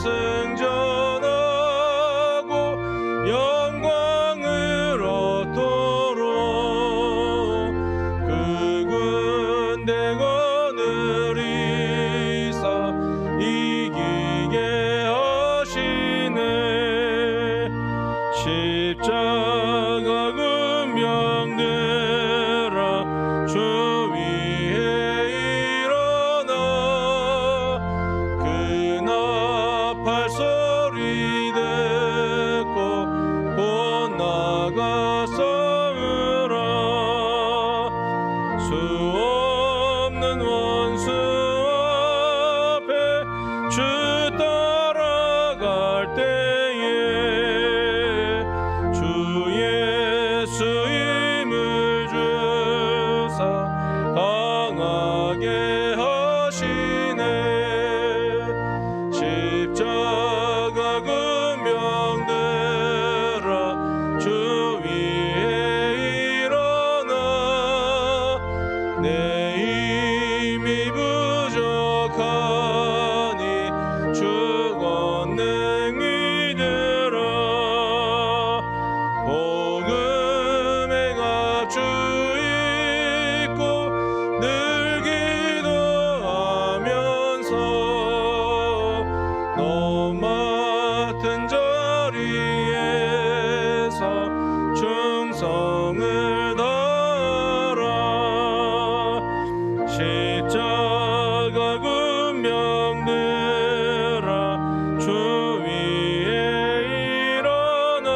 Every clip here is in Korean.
승전하고 영광을 얻도록 그 군대 거느리사 이기게 하시네. 십자가 군병들아 주 위에 일어나 그 나팔 소리 듣고 곧 나가 싸우라. 수 없는 원수 앞에 주 따라갈 때에 주 예수 힘을 주사 강하게 하시네. 십자가 군병들아 주 위에 일어나 내 힘이 부족하니 주 권능 믿으라. 복음의 갑주 입고 늘 기도하면서 너 맡은 자리에서 충성을 다하라. 십자가 군병들아 주 위에 일어나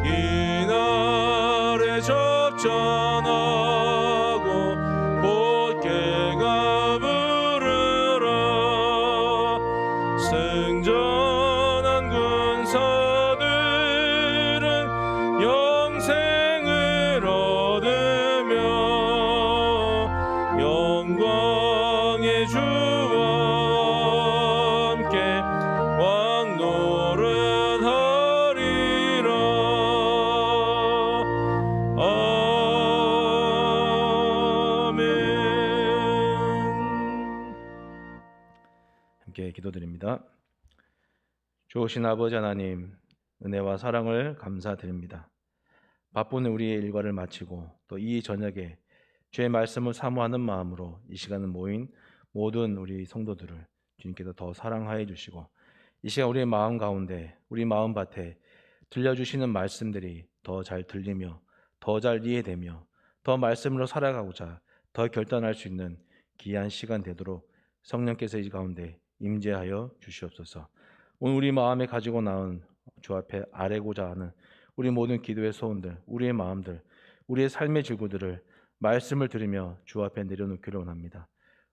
이날에 접전하고 곧개가 부르라. 승전한 군사들은 영생을 얻으며 영광의 주와 함께 왕노릇하리라. 아멘. 함께 기도드립니다. 좋으신 아버지 하나님, 은혜와 사랑을 감사드립니다. 바쁜 우리의 일과를 마치고 또 이 저녁에 주의 말씀을 사모하는 마음으로 이 시간에 모인 모든 우리 성도들을 주님께서 더 사랑하여 주시고 이 시간 우리의 마음 가운데 우리 마음밭에 들려주시는 말씀들이 더 잘 들리며 더 잘 이해되며 더 말씀으로 살아가고자 더 결단할 수 있는 귀한 시간 되도록 성령께서 이 가운데 임재하여 주시옵소서. 오늘 우리 마음에 가지고 나온 주 앞에 아뢰고자 하는 우리 모든 기도의 소원들, 우리의 마음들, 우리의 삶의 질구들을 말씀을 들으며 주 앞에 내려놓기를 원합니다.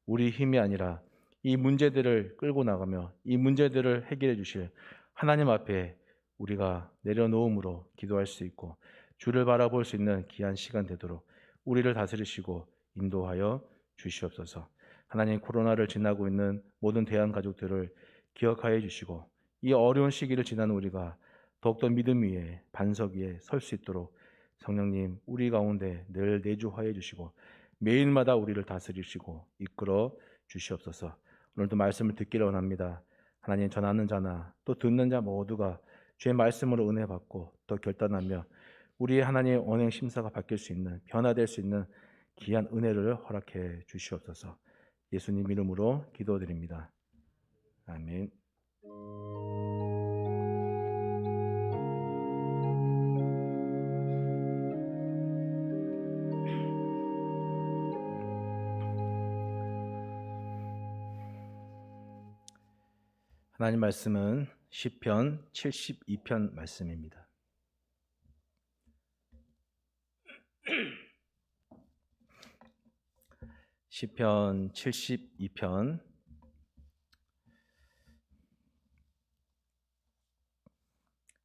우리 힘이 아니라 이 문제들을 끌고 나가며 이 문제들을 해결해 주실 하나님 앞에 우리가 내려놓음으로 기도할 수 있고 주를 바라볼 수 있는 귀한 시간 되도록 우리를 다스리시고 인도하여 주시옵소서. 하나님, 코로나를 지나고 있는 모든 대한 가족들을 기억하여 주시고 이 어려운 시기를 지나는 우리가 더욱더 믿음 위에 반석 위에 설 수 있도록 성령님 우리 가운데 늘 내주하여 주시고 매일마다 우리를 다스리시고 이끌어 주시옵소서. 오늘도 말씀을 듣기를 원합니다. 하나님, 전하는 자나 또 듣는 자 모두가 주의 말씀으로 은혜 받고 또 결단하며 우리의 하나님의 언행 심사가 바뀔 수 있는, 변화될 수 있는 귀한 은혜를 허락해 주시옵소서. 예수님 이름으로 기도드립니다. 아멘. 하나님 말씀은 시편 72편 말씀입니다. 시편 72편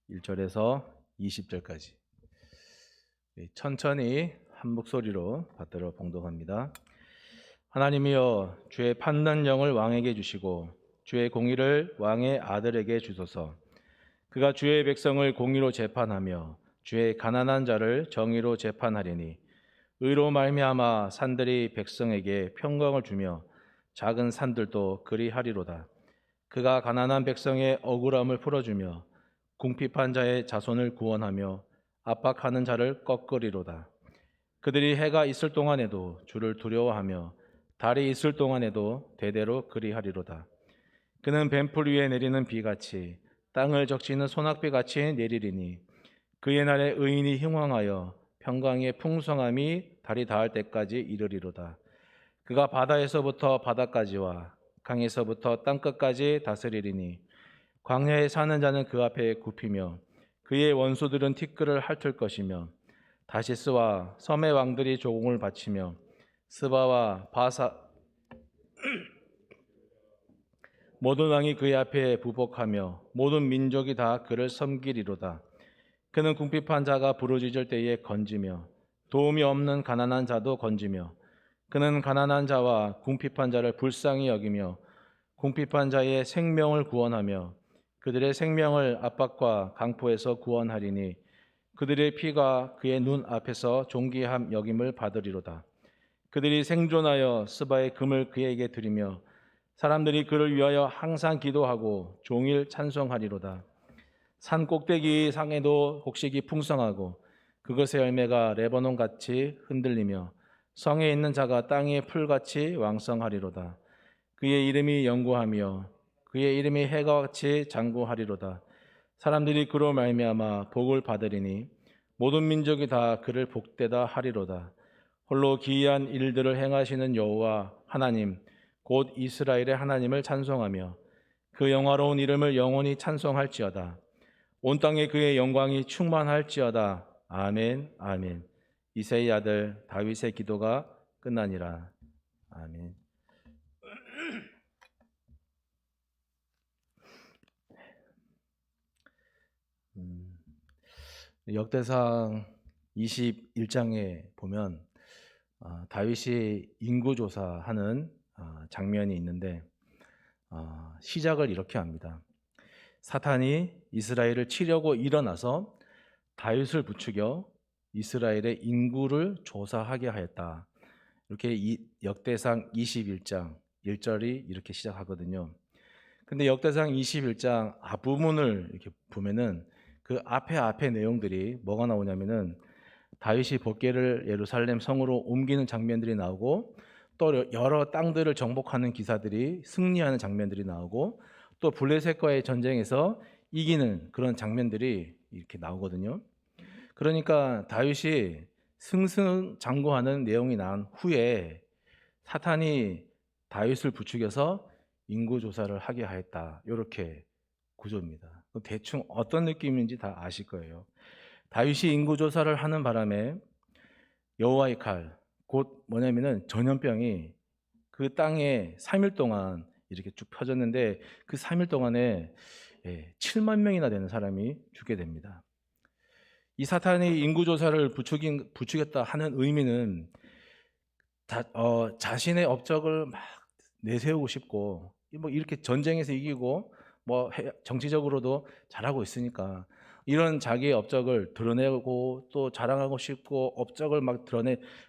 1절에서 20절까지 천천히 한 목소리로 받들어 봉독합니다. 하나님이여, 주의 판단령을 왕에게 주시고 주의 공의를 왕의 아들에게 주소서. 그가 주의 백성을 공의로 재판하며 주의 가난한 자를 정의로 재판하리니 의로 말미암아 산들이 백성에게 평강을 주며 작은 산들도 그리하리로다. 그가 가난한 백성의 억울함을 풀어주며 궁핍한 자의 자손을 구원하며 압박하는 자를 꺾으리로다. 그들이 해가 있을 동안에도 주를 두려워하며 달이 있을 동안에도 대대로 그리하리로다. 그는 뱀풀 위에 내리는 비같이 땅을 적시는 소낙비같이 내리리니 그의 날에 의인이 흥왕하여 평강의 풍성함이 달이 닿을 때까지 이르리로다. 그가 바다에서부터 바다까지와 강에서부터 땅끝까지 다스리리니 광야에 사는 자는 그 앞에 굽히며 그의 원수들은 티끌을 핥을 것이며 다시스와 섬의 왕들이 조공을 바치며 스바와 바사 모든 왕이 그의 앞에 부복하며 모든 민족이 다 그를 섬기리로다. 그는 궁핍한 자가 부르짖을 때에 건지며 도움이 없는 가난한 자도 건지며 그는 가난한 자와 궁핍한 자를 불쌍히 여기며 궁핍한 자의 생명을 구원하며 그들의 생명을 압박과 강포에서 구원하리니 그들의 피가 그의 눈 앞에서 존귀함 여김을 받으리로다. 그들이 생존하여 스바의 금을 그에게 드리며 사람들이 그를 위하여 항상 기도하고 종일 찬송하리로다. 산 꼭대기 상에도 곡식이 풍성하고 그것의 열매가 레바논같이 흔들리며 성에 있는 자가 땅의 풀같이 왕성하리로다. 그의 이름이 영구하며 그의 이름이 해가 같이 장구하리로다. 사람들이 그로 말미암아 복을 받으리니 모든 민족이 다 그를 복되다 하리로다. 홀로 기이한 일들을 행하시는 여호와 하나님 곧 이스라엘의 하나님을 찬송하며 그 영화로운 이름을 영원히 찬송할지어다. 온 땅에 그의 영광이 충만할지어다. 아멘, 아멘. 이새의 아들 다윗의 기도가 끝나니라. 아멘. 역대상 21장에 보면 다윗이 인구조사하는 장면이 있는데 시작을 이렇게 합니다. 사탄이 이스라엘을 치려고 일어나서 다윗을 부추겨 이스라엘의 인구를 조사하게 하였다. 이렇게 역대상 21장 1절이 이렇게 시작하거든요. 근데 역대상 21장 앞부분을 이렇게 보면은 그 앞에 내용들이 뭐가 나오냐면은 다윗이 법궤를 예루살렘 성으로 옮기는 장면들이 나오고 또 여러 땅들을 정복하는 기사들이 승리하는 장면들이 나오고 또 블레셋과의 전쟁에서 이기는 그런 장면들이 이렇게 나오거든요. 그러니까 다윗이 승승장구하는 내용이 난 후에 사탄이 다윗을 부추겨서 인구조사를 하게 하였다. 이렇게 구조입니다. 대충 어떤 느낌인지 다 아실 거예요. 다윗이 인구조사를 하는 바람에 여호와의 칼, 곧 뭐냐면은 전염병이 그 땅에 3일 동안 이렇게 쭉 펴졌는데 그 3일 동안에 7만 명이나 되는 사람이 죽게 됩니다. 이 사탄이 인구조사를 부추겼다 하는 의미는 자신의 업적을 막 내세우고 싶고 뭐 이렇게 전쟁에서 이기고 뭐 정치적으로도 잘하고 있으니까 이런 자기의 업적을 드러내고 또 자랑하고 싶고 업적을 막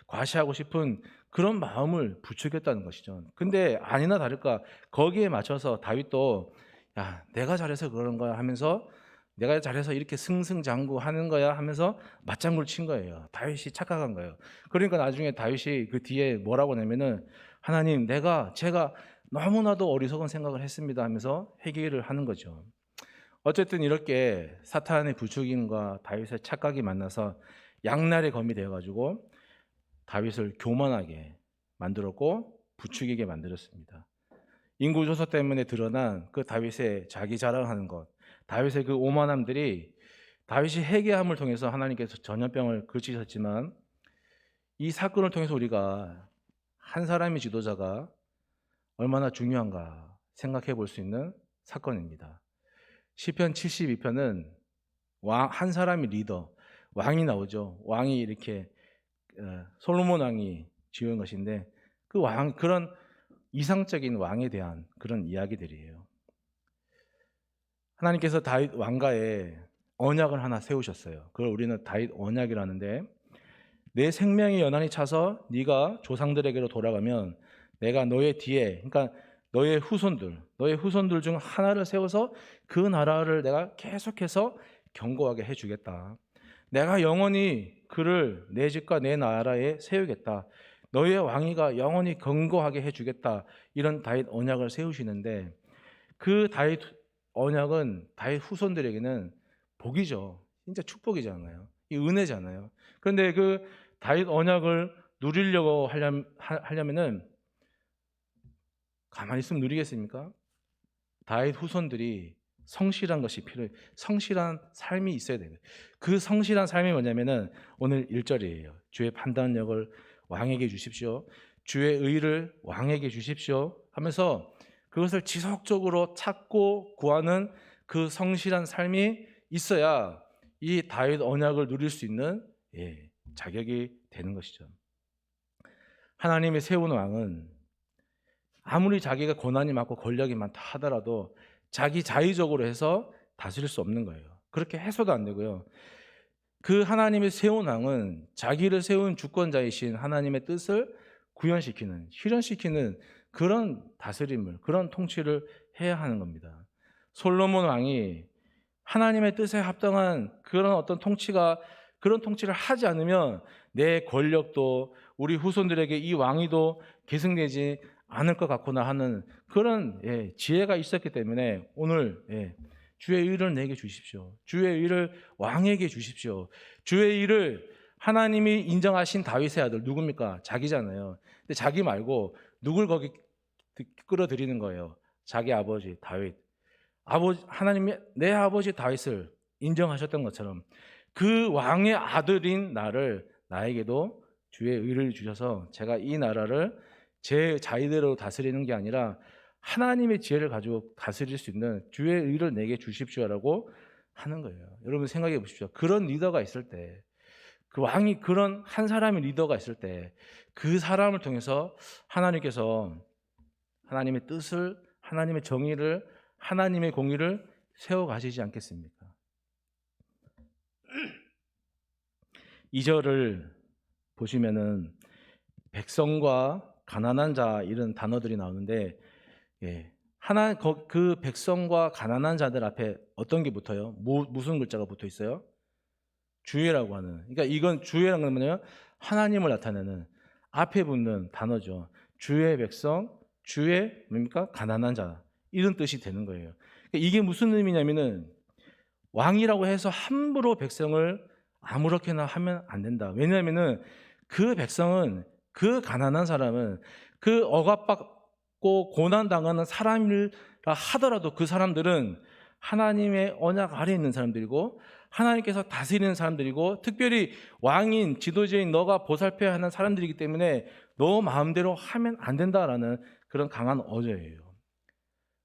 과시하고 싶은 그런 마음을 부추겼다는 것이죠. 근데 아니나 다를까 거기에 맞춰서 다윗도 야 내가 잘해서 그러는 거야 하면서 내가 잘해서 이렇게 승승장구하는 거야 하면서 맞장구를 친 거예요. 다윗이 착각한 거예요. 그러니까 나중에 다윗이 그 뒤에 뭐라고 하냐면은 하나님 제가 너무나도 어리석은 생각을 했습니다 하면서 회개를 하는 거죠. 어쨌든 이렇게 사탄의 부추김과 다윗의 착각이 만나서 양날의 검이 되어가지고 다윗을 교만하게 만들었고 부추기게 만들었습니다. 인구조사 때문에 드러난 그 다윗의 자기 자랑하는 것, 다윗의 그 오만함들이 다윗이 회개함을 통해서 하나님께서 전염병을 그치셨지만 이 사건을 통해서 우리가 한 사람의 지도자가 얼마나 중요한가 생각해 볼 수 있는 사건입니다. 시편 72편은 한 사람이 리더, 왕이 나오죠. 왕이 이렇게 솔로몬 왕이 지은 것인데 그런 이상적인 왕에 대한 그런 이야기들이에요. 하나님께서 다윗 왕가에 언약을 하나 세우셨어요. 그걸 우리는 다윗 언약이라는데 내 생명이 연한히 차서 네가 조상들에게로 돌아가면 내가 너의 뒤에 그러니까 너의 후손들 중 하나를 세워서 그 나라를 내가 계속해서 견고하게 해주겠다. 내가 영원히 그를 내 집과 내 나라에 세우겠다. 너의 왕위가 영원히 견고하게 해주겠다. 이런 다윗 언약을 세우시는데, 그 다윗 언약은 다윗 후손들에게는 복이죠. 진짜 축복이잖아요. 이 은혜잖아요. 그런데 그 다윗 언약을 누리려고 하려면은 가만히 있으면 누리겠습니까? 다윗 후손들이 성실한 것이 필요해요. 성실한 삶이 있어야 돼요. 그 성실한 삶이 뭐냐면은 오늘 1절이에요. 주의 판단력을 왕에게 주십시오. 주의 의를 왕에게 주십시오 하면서 그것을 지속적으로 찾고 구하는 그 성실한 삶이 있어야 이 다윗 언약을 누릴 수 있는 자격이 되는 것이죠. 하나님이 세운 왕은 아무리 자기가 고난이 많고 권력이 많다 하더라도 자기 자의적으로 해서 다스릴 수 없는 거예요. 그렇게 해서도 안 되고요. 그 하나님이 세운 왕은 자기를 세운 주권자이신 하나님의 뜻을 구현시키는, 실현시키는 그런 다스림을, 그런 통치를 해야 하는 겁니다. 솔로몬 왕이 하나님의 뜻에 합당한 그런 어떤 그런 통치를 하지 않으면 내 권력도 우리 후손들에게 이 왕위도 계승되지 않을 것 같구나 하는 그런 지혜가 있었기 때문에 오늘 주의 의를 내게 주십시오. 주의 의를 왕에게 주십시오. 주의 의를 하나님이 인정하신 다윗의 아들 누굽니까? 자기잖아요. 근데 자기 말고 누굴 거기 끌어들이는 거예요? 자기 아버지 다윗. 하나님이 내 아버지 다윗을 인정하셨던 것처럼 그 왕의 아들인 나에게도 주의 의를 주셔서 제가 이 나라를 제 자의대로 다스리는 게 아니라 하나님의 지혜를 가지고 다스릴 수 있는 주의 의를 내게 주십시오라고 하는 거예요. 여러분 생각해 보십시오. 그런 리더가 있을 때, 그 왕이 그런 한 사람의 리더가 있을 때 그 사람을 통해서 하나님께서 하나님의 뜻을, 하나님의 정의를, 하나님의 공의를 세워가시지 않겠습니까? 2절을 보시면은 백성과 가난한 자 이런 단어들이 나오는데 그 백성과 가난한 자들 앞에 어떤 게 붙어요? 무슨 글자가 붙어 있어요? 주의라고 하는. 그러니까 이건 주의라는 건 뭐냐면 하나님을 나타내는 앞에 붙는 단어죠. 주의 백성, 주의 뭡니까? 가난한 자 이런 뜻이 되는 거예요. 그러니까 이게 무슨 의미냐면은 왕이라고 해서 함부로 백성을 아무렇게나 하면 안 된다. 왜냐하면은 그 백성은, 그 가난한 사람은 그 억압받고 고난당하는 사람이라 하더라도 그 사람들은 하나님의 언약 아래에 있는 사람들이고 하나님께서 다스리는 사람들이고 특별히 왕인, 지도자인 너가 보살펴야 하는 사람들이기 때문에 너 마음대로 하면 안 된다라는 그런 강한 어조예요.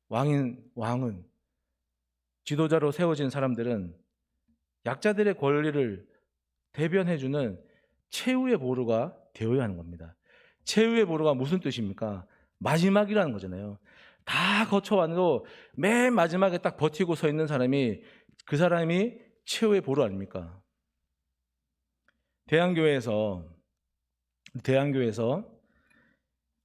왕은 지도자로 세워진 사람들은 약자들의 권리를 대변해주는 최후의 보루가 되어야 하는 겁니다. 최후의 보루가 무슨 뜻입니까? 마지막이라는 거잖아요. 다 거쳐와도 맨 마지막에 딱 버티고 서 있는 사람이, 그 사람이 최후의 보루 아닙니까? 대한교회에서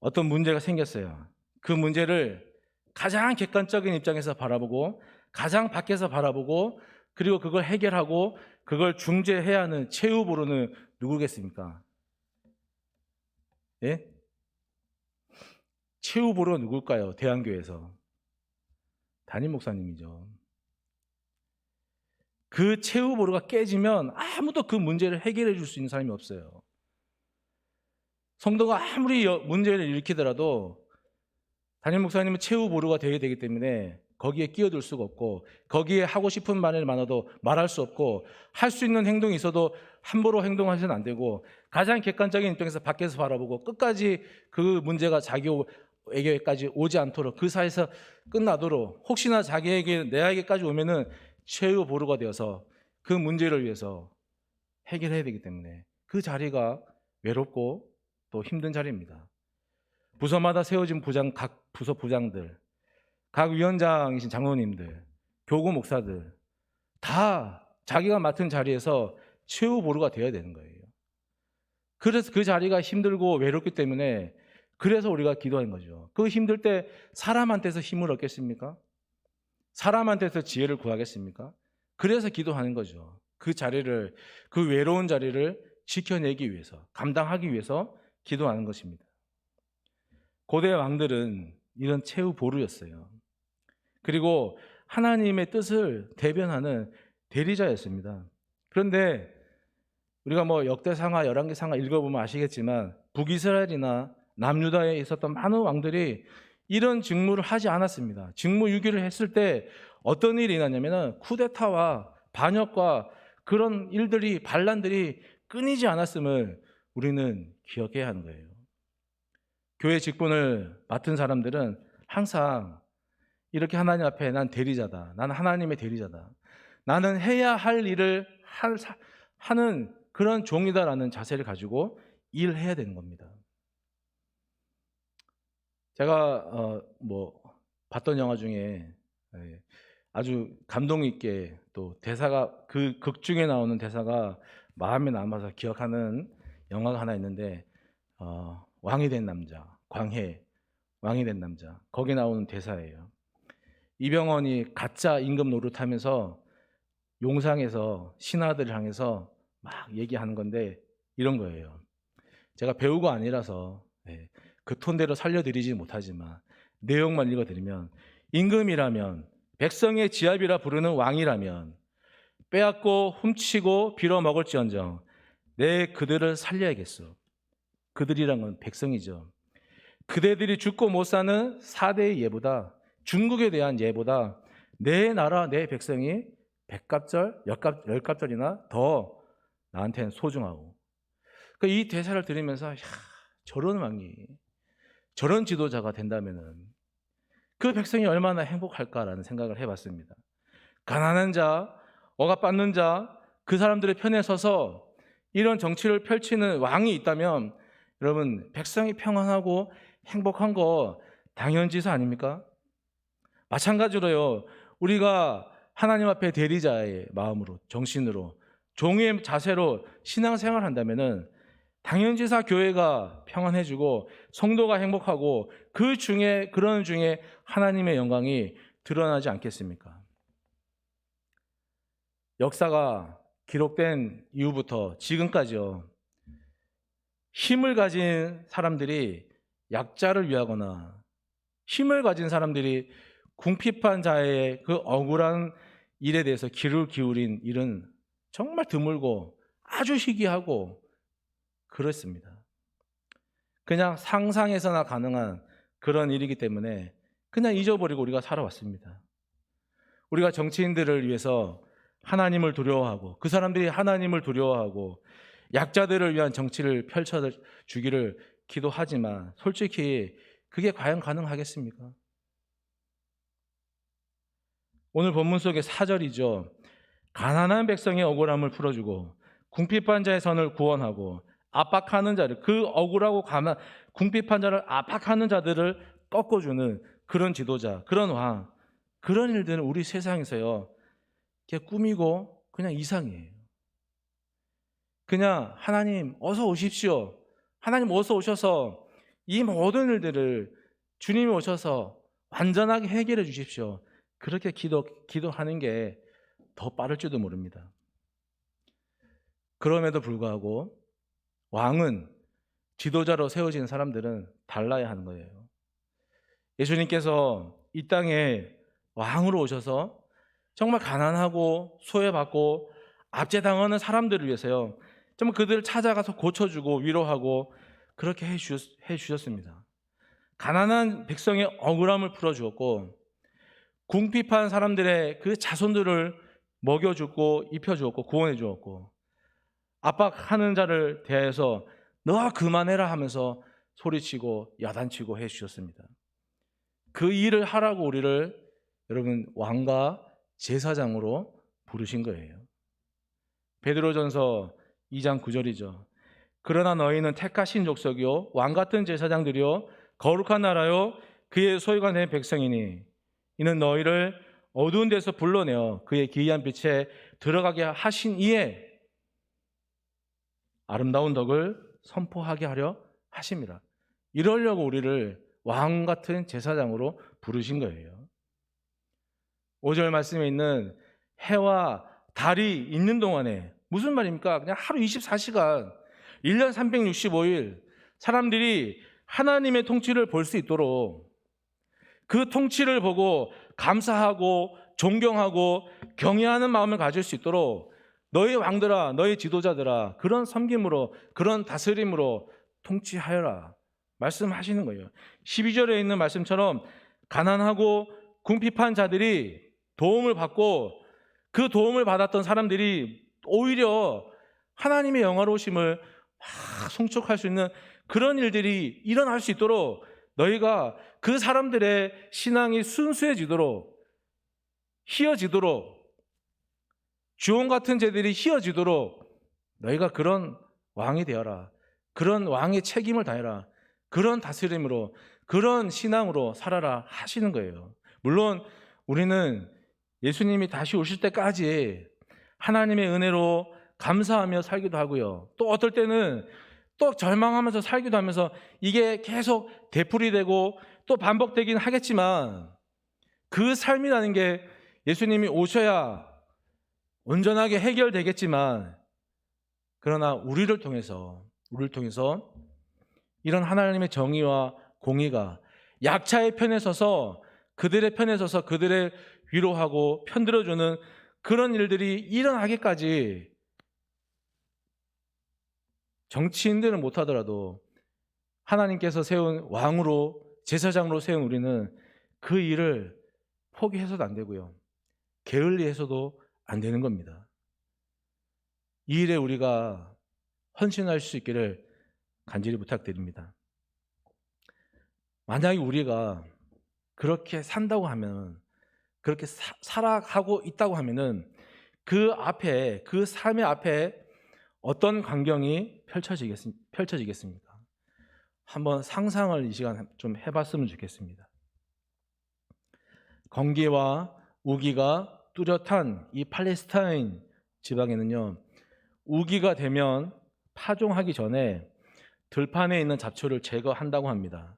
어떤 문제가 생겼어요. 그 문제를 가장 객관적인 입장에서 바라보고 가장 밖에서 바라보고 그리고 그걸 해결하고 그걸 중재해야 하는 최후 보루는 누구겠습니까? 예? 최후 보루가 누굴까요? 대한교회에서 담임 목사님이죠. 그 최후 보루가 깨지면 아무도 그 문제를 해결해 줄 수 있는 사람이 없어요. 성도가 아무리 문제를 일으키더라도 담임 목사님은 최후 보루가 되어야 되기 때문에 거기에 끼어들 수가 없고 거기에 하고 싶은 말이 많아도 말할 수 없고 할 수 있는 행동이 있어도 함부로 행동하셔는 안 되고 가장 객관적인 입장에서 밖에서 바라보고 끝까지 그 문제가 자기에게까지 오지 않도록 그 사이에서 끝나도록 혹시나 내에게까지 오면은 최후 보루가 되어서 그 문제를 위해서 해결해야 되기 때문에 그 자리가 외롭고 또 힘든 자리입니다. 부서마다 세워진 각 부서 부장들, 각 위원장이신 장로님들, 교구 목사들 다 자기가 맡은 자리에서 최후 보루가 되어야 되는 거예요. 그래서 그 자리가 힘들고 외롭기 때문에 그래서 우리가 기도하는 거죠. 그 힘들 때 사람한테서 힘을 얻겠습니까? 사람한테서 지혜를 구하겠습니까? 그래서 기도하는 거죠. 그 자리를, 그 외로운 자리를 지켜내기 위해서, 감당하기 위해서 기도하는 것입니다. 고대 왕들은 이런 최후 보루였어요. 그리고 하나님의 뜻을 대변하는 대리자였습니다. 그런데 우리가 뭐 역대상하, 열왕기상하 읽어보면 아시겠지만 북이스라엘이나 남유다에 있었던 많은 왕들이 이런 직무를 하지 않았습니다. 직무유기를 했을 때 어떤 일이 있었냐면 쿠데타와 반역과 그런 일들이, 반란들이 끊이지 않았음을 우리는 기억해야 하는 거예요. 교회 직분을 맡은 사람들은 항상 이렇게 하나님 앞에 난 대리자다. 나는 하나님의 대리자다. 나는 해야 할 일을 하는 그런 종이다라는 자세를 가지고 일해야 되는 겁니다. 제가 봤던 영화 중에 아주 감동 있게 또 대사가, 그 극 중에 나오는 대사가 마음에 남아서 기억하는 영화가 하나 있는데 왕이 된 남자, 광해, 왕이 된 남자, 거기 나오는 대사예요. 이병헌이 가짜 임금 노릇하면서 용상에서 신하들을 향해서 막 얘기하는 건데 이런 거예요. 제가 배우가 아니라서 그 톤대로 살려드리지 못하지만 내용만 읽어드리면, 임금이라면, 백성의 지압이라 부르는 왕이라면 빼앗고 훔치고 빌어먹을지언정 내 그들을 살려야겠어. 그들이란 건 백성이죠. 그대들이 죽고 못 사는 4대의 예보다, 중국에 대한 예보다 내 나라 내 백성이 100갑절, 10갑절이나 더 나한테는 소중하고. 이 대사를 들으면서 저런 왕이, 저런 지도자가 된다면은 그 백성이 얼마나 행복할까라는 생각을 해봤습니다. 가난한 자, 억압받는 자, 그 사람들의 편에 서서 이런 정치를 펼치는 왕이 있다면 여러분, 백성이 평안하고 행복한 거 당연지사 아닙니까? 마찬가지로요, 우리가 하나님 앞에 대리자의 마음으로, 정신으로, 종의 자세로 신앙생활을 한다면은 당연지사 교회가 평안해지고 성도가 행복하고 그런 중에 하나님의 영광이 드러나지 않겠습니까? 역사가 기록된 이후부터 지금까지요, 힘을 가진 사람들이 약자를 위하거나 힘을 가진 사람들이 궁핍한 자의 그 억울한 일에 대해서 귀를 기울인 일은 정말 드물고 아주 희귀하고 그렇습니다. 그냥 상상해서나 가능한 그런 일이기 때문에 그냥 잊어버리고 우리가 살아왔습니다. 우리가 정치인들을 위해서 하나님을 두려워하고, 그 사람들이 하나님을 두려워하고 약자들을 위한 정치를 펼쳐주기를 기도하지만 솔직히 그게 과연 가능하겠습니까? 오늘 본문 속의 4절이죠. 가난한 백성의 억울함을 풀어주고 궁핍한 자의 선을 구원하고 압박하는 자를, 그 억울하고 궁핍한 자를 압박하는 자들을 꺾어주는 그런 지도자, 그런 왕, 그런 일들은 우리 세상에서요 그냥 꿈이고 그냥 이상이에요. 그냥 하나님 어서 오십시오, 하나님 어서 오셔서 이 모든 일들을 주님이 오셔서 완전하게 해결해 주십시오, 그렇게 기도하는 게 더 빠를지도 모릅니다. 그럼에도 불구하고 왕은, 지도자로 세워진 사람들은 달라야 하는 거예요. 예수님께서 이 땅에 왕으로 오셔서 정말 가난하고 소외받고 압제당하는 사람들을 위해서요, 정말 그들을 찾아가서 고쳐주고 위로하고 그렇게 해주셨습니다. 가난한 백성의 억울함을 풀어주었고 궁핍한 사람들의 그 자손들을 먹여주고 입혀주었고 구원해 주었고, 압박하는 자를 대해서 너가 그만해라 하면서 소리치고 야단치고 해주셨습니다. 그 일을 하라고 우리를 여러분 왕과 제사장으로 부르신 거예요. 베드로전서 2장 9절이죠. 그러나 너희는 택하신 족속이요 왕 같은 제사장들이요 거룩한 나라요 그의 소유가 된 백성이니 이는 너희를 어두운 데서 불러내어 그의 기이한 빛에 들어가게 하신 이에 아름다운 덕을 선포하게 하려 하심이라. 이러려고 우리를 왕 같은 제사장으로 부르신 거예요. 5절 말씀에 있는 해와 달이 있는 동안에, 무슨 말입니까? 그냥 하루 24시간 1년 365일 사람들이 하나님의 통치를 볼 수 있도록, 그 통치를 보고 감사하고 존경하고 경외하는 마음을 가질 수 있도록 너희 왕들아, 너희 지도자들아, 그런 섬김으로, 그런 다스림으로 통치하여라 말씀하시는 거예요. 12절에 있는 말씀처럼 가난하고 궁핍한 자들이 도움을 받고, 그 도움을 받았던 사람들이 오히려 하나님의 영화로우심을 송축할 수 있는 그런 일들이 일어날 수 있도록, 너희가 그 사람들의 신앙이 순수해지도록, 희어지도록, 주홍 같은 죄들이 희어지도록 너희가 그런 왕이 되어라. 그런 왕의 책임을 다해라. 그런 다스림으로, 그런 신앙으로 살아라 하시는 거예요. 물론 우리는 예수님이 다시 오실 때까지 하나님의 은혜로 감사하며 살기도 하고요. 또 어떨 때는 또 절망하면서 살기도 하면서 이게 계속 되풀이되고 또 반복되긴 하겠지만, 그 삶이라는 게 예수님이 오셔야 온전하게 해결되겠지만, 그러나 우리를 통해서 이런 하나님의 정의와 공의가 약자의 편에 서서, 그들의 편에 서서 그들의 위로하고 편들어주는 그런 일들이 일어나기까지, 정치인들은 못하더라도 하나님께서 세운 왕으로, 제사장으로 세운 우리는 그 일을 포기해서도 안 되고요, 게을리해서도 안 되는 겁니다. 이 일에 우리가 헌신할 수 있기를 간절히 부탁드립니다. 만약에 우리가 그렇게 산다고 하면, 그렇게 살아가고 있다고 하면은, 그 앞에, 그 삶의 앞에 어떤 광경이 펼쳐지겠습니까? 한번 상상을 이 시간 좀 해봤으면 좋겠습니다. 건기와 우기가 뚜렷한 이 팔레스타인 지방에는요, 우기가 되면 파종하기 전에 들판에 있는 잡초를 제거한다고 합니다.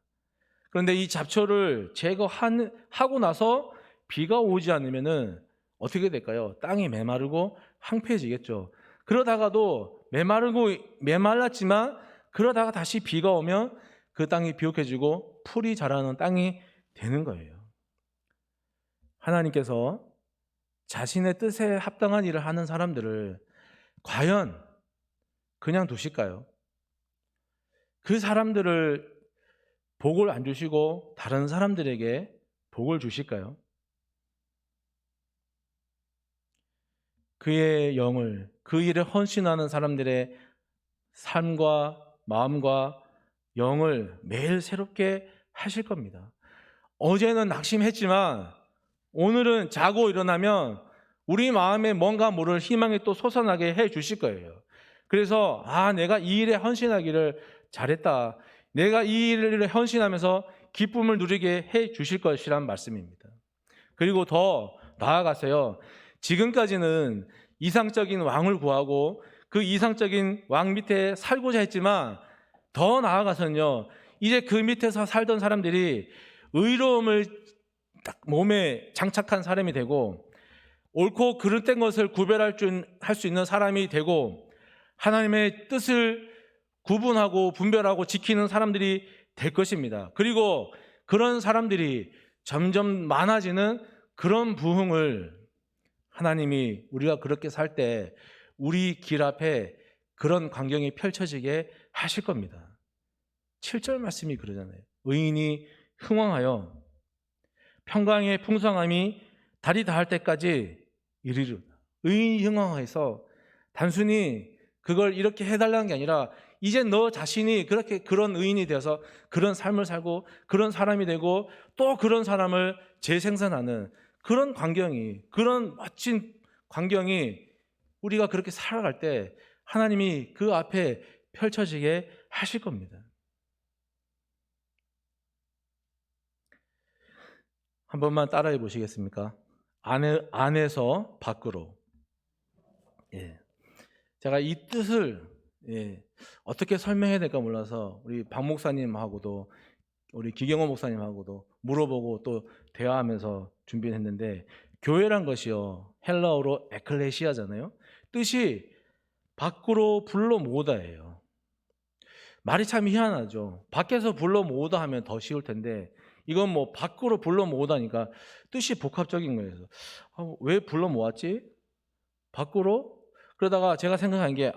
그런데 이 잡초를 제거하고 나서 비가 오지 않으면은 어떻게 될까요? 땅이 메마르고 황폐해지겠죠. 그러다가도 메말랐지만, 그러다가 다시 비가 오면 그 땅이 비옥해지고 풀이 자라는 땅이 되는 거예요. 하나님께서 자신의 뜻에 합당한 일을 하는 사람들을 과연 그냥 두실까요? 그 사람들을 복을 안 주시고 다른 사람들에게 복을 주실까요? 그의 영을, 그 일에 헌신하는 사람들의 삶과 마음과 영을 매일 새롭게 하실 겁니다. 어제는 낙심했지만 오늘은 자고 일어나면 우리 마음에 뭔가 모를 희망이 또 솟아나게 해 주실 거예요. 그래서 내가 이 일에 헌신하기를 잘했다, 내가 이 일을 헌신하면서 기쁨을 누리게 해 주실 것이란 말씀입니다. 그리고 더 나아가서요, 지금까지는 이상적인 왕을 구하고 그 이상적인 왕 밑에 살고자 했지만, 더 나아가서는요, 이제 그 밑에서 살던 사람들이 의로움을 딱 몸에 장착한 사람이 되고, 옳고 그릇된 것을 구별할 수 있는 사람이 되고, 하나님의 뜻을 구분하고 분별하고 지키는 사람들이 될 것입니다. 그리고 그런 사람들이 점점 많아지는 그런 부흥을 하나님이, 우리가 그렇게 살 때 우리 길 앞에 그런 광경이 펼쳐지게 하실 겁니다. 7절 말씀이 그러잖아요. 의인이 흥왕하여 평강의 풍성함이 달이 닿을 때까지 이르리로다. 의인이 흥왕해서 단순히 그걸 이렇게 해달라는 게 아니라, 이제 너 자신이 그렇게 그런 의인이 되어서 그런 삶을 살고 그런 사람이 되고 또 그런 사람을 재생산하는 그런 광경이, 그런 멋진 광경이 우리가 그렇게 살아갈 때 하나님이 그 앞에 펼쳐지게 하실 겁니다. 한 번만 따라해 보시겠습니까? 안에서 밖으로. 제가 이 뜻을 예, 어떻게 설명해야 될까 몰라서 우리 박 목사님하고도 우리 기경호 목사님하고도 물어보고 또 대화하면서 준비를 했는데, 교회란 것이요 헬라어로 에클레시아잖아요. 뜻이 밖으로 불러 모으다예요. 말이 참 희한하죠. 밖에서 불러 모으다 하면 더 쉬울 텐데 이건 뭐 밖으로 불러 모으다니까 뜻이 복합적인 거예요. 그래서 왜 불러 모았지? 밖으로? 그러다가 제가 생각한 게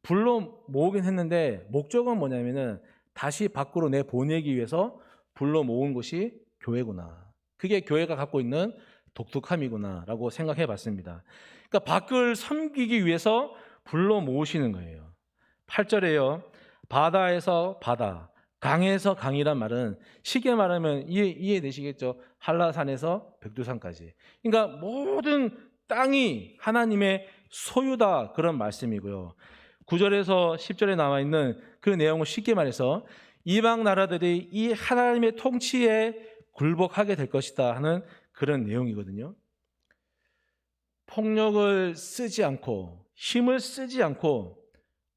불러 모으긴 했는데 목적은 뭐냐면은 다시 밖으로 내 보내기 위해서 불러 모은 것이 교회구나. 그게 교회가 갖고 있는 독특함이구나라고 생각해 봤습니다. 그러니까 밖을 섬기기 위해서 불러 모으시는 거예요. 8절에요. 바다에서 바다, 강에서 강이란 말은 쉽게 말하면 이해되시겠죠? 한라산에서 백두산까지. 그러니까 모든 땅이 하나님의 소유다, 그런 말씀이고요. 9절에서 10절에 나와 있는 그 내용을 쉽게 말해서 이방 나라들이 이 하나님의 통치에 굴복하게 될 것이다 하는 그런 내용이거든요. 폭력을 쓰지 않고 힘을 쓰지 않고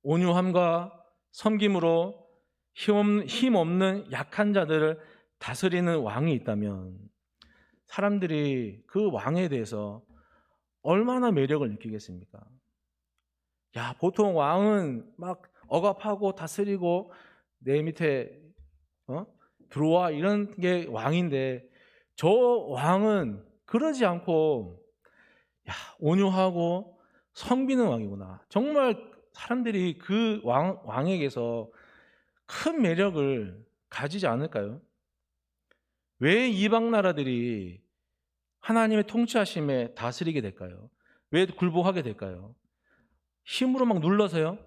온유함과 섬김으로 힘없는 약한 자들을 다스리는 왕이 있다면 사람들이 그 왕에 대해서 얼마나 매력을 느끼겠습니까? 보통 왕은 막 억압하고 다스리고 내 밑에 들어와 이런 게 왕인데, 저 왕은 그러지 않고 온유하고 섬기는 왕이구나. 정말 사람들이 그 왕에게서 큰 매력을 가지지 않을까요? 왜 이방 나라들이 하나님의 통치하심에 다스리게 될까요? 왜 굴복하게 될까요? 힘으로 막 눌러서요?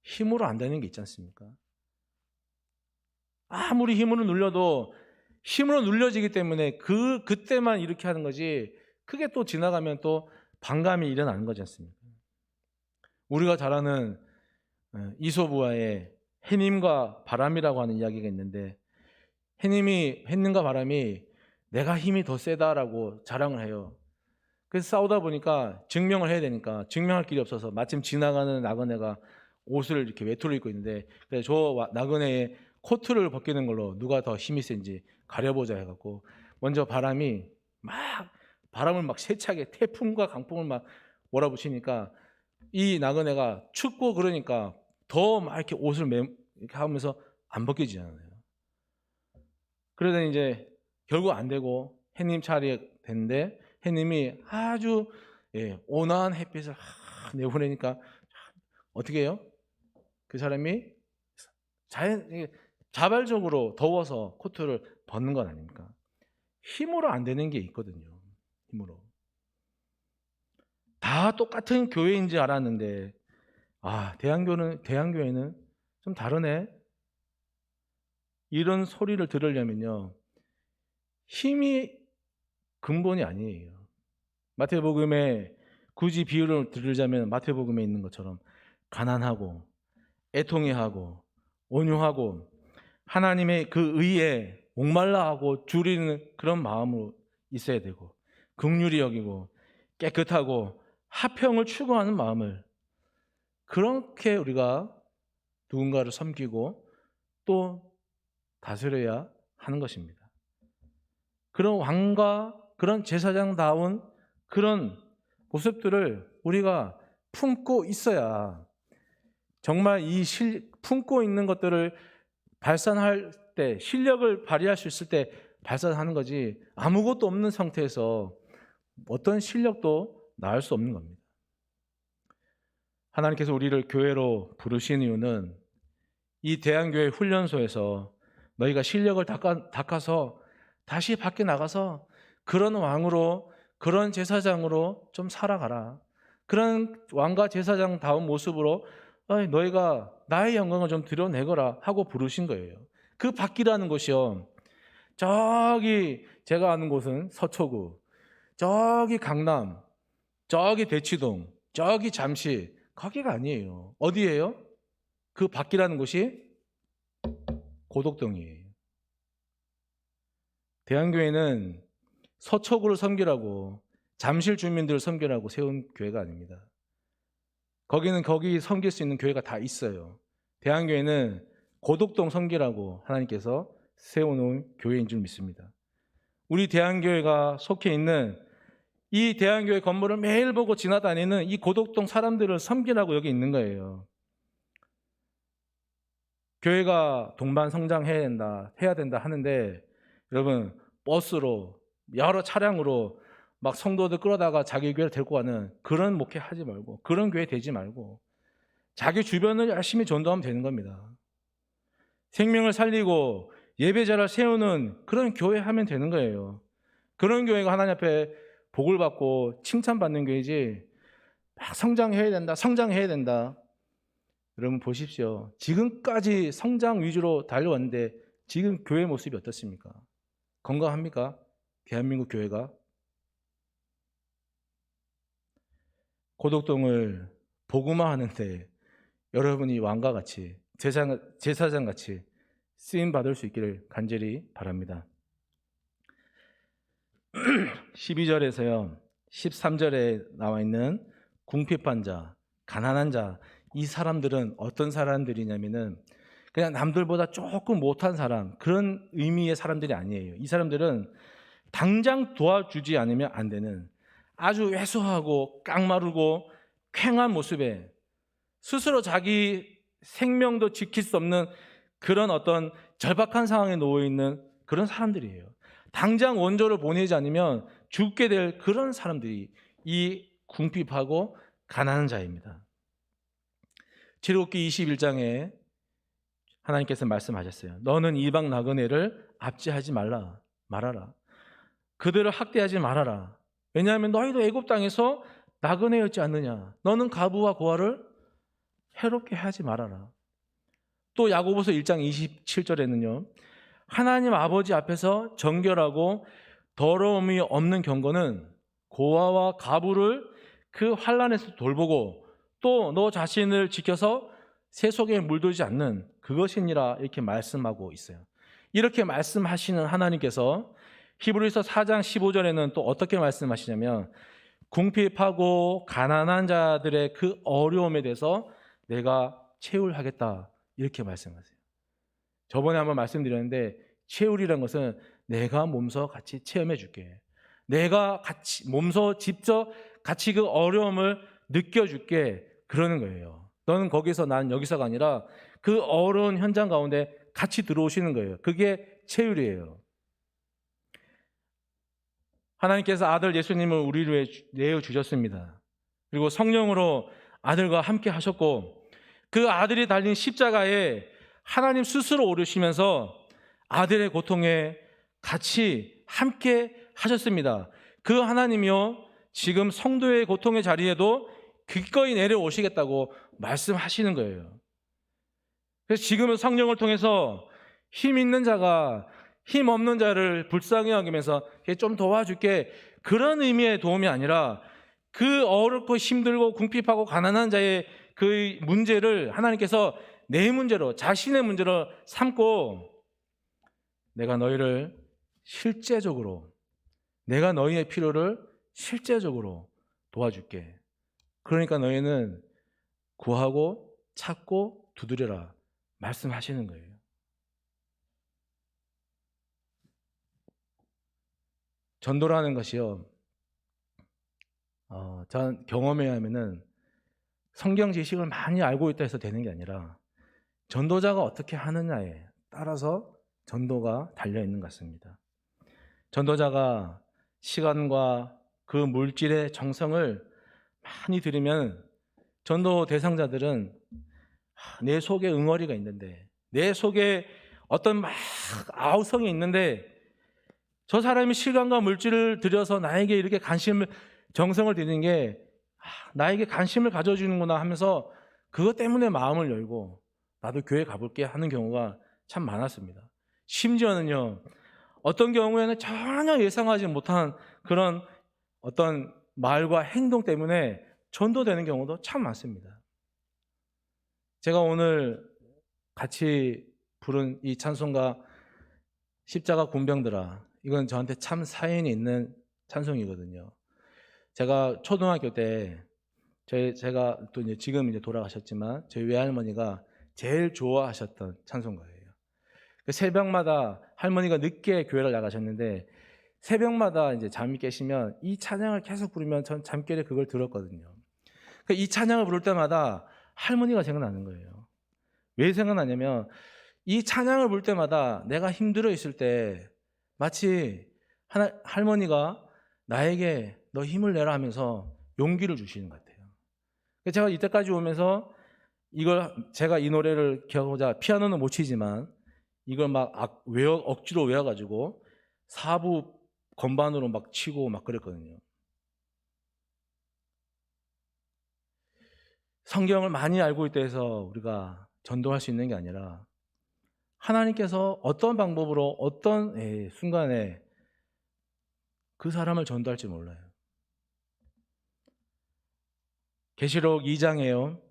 힘으로 안 되는 게 있지 않습니까? 아무리 힘으로 눌려도 힘으로 눌려지기 때문에 그때만 이렇게 하는 거지, 그게 또 지나가면 또 반감이 일어나는 거지 않습니까? 우리가 잘 아는 이솝우화의 해님과 바람이라고 하는 이야기가 있는데, 해님과 바람이 내가 힘이 더 세다라고 자랑을 해요. 그래서 싸우다 보니까 증명을 해야 되니까 증명할 길이 없어서 마침 지나가는 나그네가 옷을 이렇게 외투를 입고 있는데, 그래서 저 나그네의 코트를 벗기는 걸로 누가 더 힘이 센지 가려보자 해갖고 먼저 바람을 막 세차게 태풍과 강풍을 막 몰아붙이니까 이 나그네가 춥고 그러니까 더 막 이렇게 옷을 이렇게 하면서 안 벗겨지잖아요. 그러더니 이제 결국 안 되고 해님 차례 됐는데 해님이 아주 온화한 햇빛을 내보내니까 어떻게 해요? 그 사람이 자발적으로 더워서 코트를 벗는 건 아닙니까? 힘으로 안 되는 게 있거든요. 힘으로. 다 똑같은 교회인 줄 알았는데 대한교회는 좀 다르네. 이런 소리를 들으려면요, 힘이 근본이 아니에요. 마태복음에 굳이 비유를 들으자면 마태복음에 있는 것처럼 가난하고 애통해하고 온유하고 하나님의 그 의에 목말라하고 줄이는 그런 마음으로 있어야 되고, 긍휼히 여기고 깨끗하고 화평을 추구하는 마음을, 그렇게 우리가 누군가를 섬기고 또 다스려야 하는 것입니다. 그런 왕과 그런 제사장다운 그런 모습들을 우리가 품고 있어야 정말 품고 있는 것들을 발산할 때, 실력을 발휘할 수 있을 때 발산하는 거지, 아무것도 없는 상태에서 어떤 실력도 나올 수 없는 겁니다. 하나님께서 우리를 교회로 부르신 이유는 이 대한교회 훈련소에서 너희가 실력을 닦아서 다시 밖에 나가서 그런 왕으로, 그런 제사장으로 좀 살아가라. 그런 왕과 제사장다운 모습으로 너희가 나의 영광을 좀 드러내거라 하고 부르신 거예요. 그 밖이라는 곳이요, 저기 제가 아는 곳은 서초구, 저기 강남, 저기 대치동, 저기 잠실, 거기가 아니에요. 어디예요? 그 밖이라는 곳이 고덕동이에요. 대한교회는 서초구를 섬기라고, 잠실 주민들을 섬기라고 세운 교회가 아닙니다. 거기는 거기 섬길 수 있는 교회가 다 있어요. 대한교회는 고독동 섬기라고 하나님께서 세워놓은 교회인 줄 믿습니다. 우리 대한교회가 속해 있는 이 대한교회 건물을 매일 보고 지나다니는 이 고독동 사람들을 섬기라고 여기 있는 거예요. 교회가 동반 성장해야 된다 하는데, 여러분, 버스로 여러 차량으로 막 성도들 끌어다가 자기 교회를 데리고 가는 그런 목회 하지 말고, 그런 교회 되지 말고 자기 주변을 열심히 전도하면 되는 겁니다. 생명을 살리고 예배자를 세우는 그런 교회 하면 되는 거예요. 그런 교회가 하나님 앞에 복을 받고 칭찬받는 교회지, 막 성장해야 된다. 여러분 보십시오. 지금까지 성장 위주로 달려왔는데 지금 교회 모습이 어떻습니까? 건강합니까? 대한민국 교회가? 고독동을 복음화하는데 여러분이 왕과 같이 제사장 같이 쓰임 받을 수 있기를 간절히 바랍니다. 12절에서요 13절에 나와 있는 궁핍한 자, 가난한 자, 이 사람들은 어떤 사람들이냐면은 그냥 남들보다 조금 못한 사람, 그런 의미의 사람들이 아니에요. 이 사람들은 당장 도와주지 않으면 안 되는 아주 왜소하고 깡마르고 쾌한 모습에 스스로 자기 생명도 지킬 수 없는 그런 어떤 절박한 상황에 놓여 있는 그런 사람들이에요. 당장 원조를 보내지 않으면 죽게 될 그런 사람들이 이 궁핍하고 가난한 자입니다. 출애굽기 21장에 하나님께서 말씀하셨어요. 너는 이방 나그네를 압제하지 말아라. 그들을 학대하지 말아라. 왜냐하면 너희도 애굽 땅에서 나그네였지 않느냐. 너는 과부와 고아를 해롭게 하지 말아라. 또 야고보서 1장 27절에는요. 하나님 아버지 앞에서 정결하고 더러움이 없는 경건은 고아와 과부를 그 환난에서 돌보고 또 너 자신을 지켜서 세속에 물들지 않는 그것이니라, 이렇게 말씀하고 있어요. 이렇게 말씀하시는 하나님께서 히브리서 4장 15절에는 또 어떻게 말씀하시냐면 궁핍하고 가난한 자들의 그 어려움에 대해서 내가 채울하겠다, 이렇게 말씀하세요. 저번에 한번 말씀드렸는데 채울이라는 것은 내가 몸소 같이 체험해 줄게. 내가 같이 몸소 직접 같이 그 어려움을 느껴줄게, 그러는 거예요. 너는 거기서 난 여기서가 아니라 그 어려운 현장 가운데 같이 들어오시는 거예요. 그게 채울이에요. 하나님께서 아들 예수님을 우리를 위해 내어주셨습니다. 그리고 성령으로 아들과 함께 하셨고 그 아들이 달린 십자가에 하나님 스스로 오르시면서 아들의 고통에 같이 함께 하셨습니다. 그 하나님이요 지금 성도의 고통의 자리에도 기꺼이 내려오시겠다고 말씀하시는 거예요. 그래서 지금은 성령을 통해서 힘 있는 자가 힘 없는 자를 불쌍히 여기면서 좀 도와줄게, 그런 의미의 도움이 아니라 그 어렵고 힘들고 궁핍하고 가난한 자의 그 문제를 하나님께서 내 문제로, 자신의 문제로 삼고 내가 너희를 실제적으로, 내가 너희의 필요를 실제적으로 도와줄게. 그러니까 너희는 구하고 찾고 두드려라 말씀하시는 거예요. 전도라는 것이요, 전 경험에 의하면은 성경 지식을 많이 알고 있다 해서 되는 게 아니라 전도자가 어떻게 하느냐에 따라서 전도가 달려있는 것 같습니다. 전도자가 시간과 그 물질의 정성을 많이 들이면 전도 대상자들은 내 속에 응어리가 있는데, 내 속에 어떤 막 아우성이 있는데 저 사람이 시간과 물질을 들여서 나에게 이렇게 정성을 들이는 게 나에게 관심을 가져주는구나 하면서 그것 때문에 마음을 열고 나도 교회 가볼게 하는 경우가 참 많았습니다. 심지어는요, 어떤 경우에는 전혀 예상하지 못한 그런 어떤 말과 행동 때문에 전도되는 경우도 참 많습니다. 제가 오늘 같이 부른 이 찬송가 십자가 군병들아, 이건 저한테 참 사연이 있는 찬송이거든요. 제가 초등학교 때 제가 또 이제 지금 이제 돌아가셨지만 저희 외할머니가 제일 좋아하셨던 찬송가예요. 그 새벽마다 할머니가 늦게 교회를 나가셨는데 새벽마다 이제 잠이 깨시면 이 찬양을 계속 부르면 전 잠결에 그걸 들었거든요. 이 찬양을 부를 때마다 할머니가 생각나는 거예요. 왜 생각나냐면 이 찬양을 부를 때마다 내가 힘들어 있을 때 마치 할머니가 나에게 너 힘을 내라 하면서 용기를 주시는 것 같아요. 제가 이때까지 오면서 제가 이 노래를 기억하고자 피아노는 못 치지만 이걸 막 억지로 외워가지고 4부 건반으로 막 치고 막 그랬거든요. 성경을 많이 알고 있다 해서 우리가 전도할 수 있는 게 아니라 하나님께서 어떤 방법으로 어떤 순간에 그 사람을 전도할지 몰라요. 계시록 2장에요.